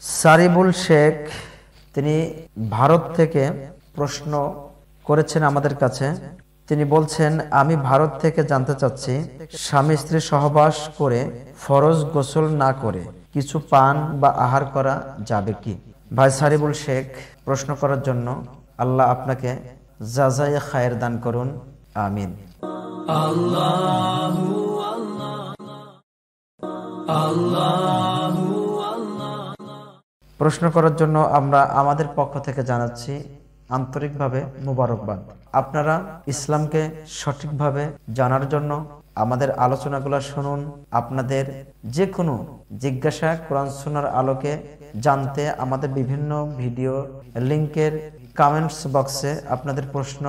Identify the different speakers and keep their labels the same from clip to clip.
Speaker 1: সারিবুল শেখ তিনি ভারত থেকে প্রশ্ন করেছেন আমাদের কাছে। তিনি বলছেন, আমি ভারত থেকে জানতে চাচ্ছি, স্বামী স্ত্রী সহবাস করে ফরজ গোসল না করে কিছু পান বা আহার করা যাবে কি? ভাই সারিবুল শেখ, প্রশ্ন করার জন্য আল্লাহ আপনাকে জাযায়ে খায়ের দান করুন, আমিন। আল্লাহু আল্লাহু প্রশ্ন করার জন্য আমরা আমাদের পক্ষ থেকে জানাচ্ছি আন্তরিকভাবে মোবারকবাদ। আপনারা ইসলামকে সঠিকভাবে জানার জন্য আমাদের আলোচনাগুলো শুনুন। আপনাদের যে কোনো জিজ্ঞাসা কোরআন সুন্নাহর আলোকে জানতে আমাদের বিভিন্ন ভিডিও লিংকের কমেন্টস বক্সে আপনাদের প্রশ্ন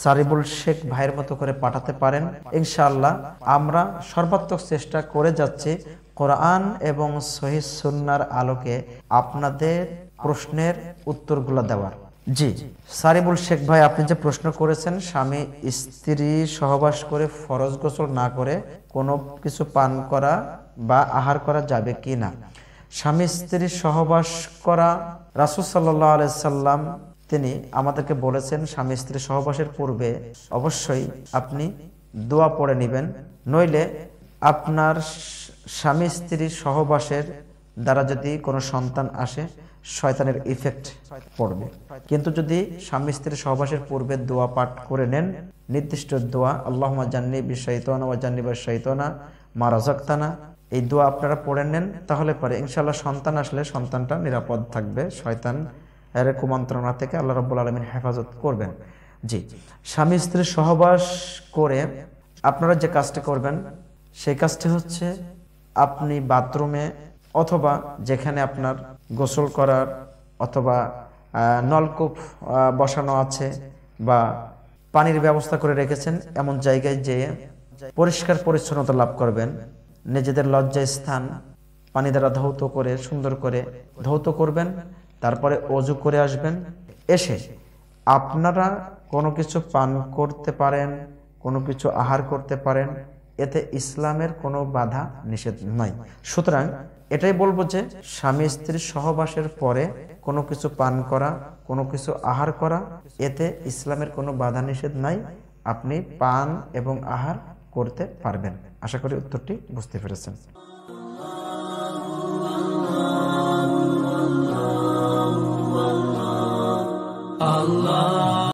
Speaker 1: সারিবুল শেখ ভাইয়ের মতো করে পাঠাতে পারেন। ইনশাআল্লাহ আমরা সর্বাত্মক চেষ্টা করে যাচ্ছি কোরআন এবং সহিহ সুন্নাহর আলোকে আপনাদের প্রশ্নের উত্তরগুলো দেওয়ার। জি সারিবুল শেখ ভাই, আপনি যে প্রশ্ন করেছেন স্বামী স্ত্রী সহবাস করে ফরজ গোসল না করে কোনো কিছু পান করা বা আহার করা যাবে কি না। স্বামী স্ত্রী সহবাস করা, রাসূল সাল্লাল্লাহু আলাইহি সাল্লাম তিনি আমাদেরকে বলেছেন স্বামী স্ত্রী সহবাসের পূর্বে অবশ্যই আপনি দোয়া পড়ে নেবেন, নইলে আপনার স্বামী স্ত্রী সহবাসের দ্বারা যদি কোনো সন্তান আসে শয়তানের ইফেক্ট পড়বে। কিন্তু যদি স্বামী স্ত্রী সহবাসের পূর্বে দোয়া পাঠ করে নেন, নির্দিষ্ট দোয়া, আল্লাহুম্মা জান্নিবিশ শাইতানা ওয়া জান্নিবাশ শাইতানা মা রাযাকতানা, এই দোয়া আপনারা পড়ে নেন, তাহলে পরে ইনশাআল্লাহ সন্তান আসলে সন্তানটা নিরাপদ থাকবে, শয়তান এর কুমন্ত্রণা থেকে আল্লাহ রাব্বুল আলামিন হেফাজত করবেন। জি, স্বামী স্ত্রী সহবাস করে আপনারা যে কাজটা করবেন সেই কাজটি হচ্ছে, আপনি বাথরুমে অথবা যেখানে আপনার গোসল করার অথবা নলকূপ বসানো আছে বা পানির ব্যবস্থা করে রেখেছেন এমন জায়গায় যেয়ে পরিষ্কার পরিচ্ছন্নতা লাভ করবেন। নিজেদের লজ্জা স্থান পানি দ্বারা ধৌত করে সুন্দর করে ধৌত করবেন, তারপরে ওযু করে আসবেন। এসে আপনারা কোনো কিছু পান করতে পারেন, কোনো কিছু আহার করতে পারেন, এতে ইসলামের কোনো বাধা নিষেধ নাই। সুতরাং এটাই বলবো যে স্বামী স্ত্রী সহবাসের পরে কোনো কিছু পান করা, কোনো কিছু আহার করা, এতে ইসলামের কোনো বাধা নিষেধ নাই, আপনি পান এবং আহার করতে পারবেন। আশা করি উত্তরটি বুঝতে পেরেছেন। আল্লাহ।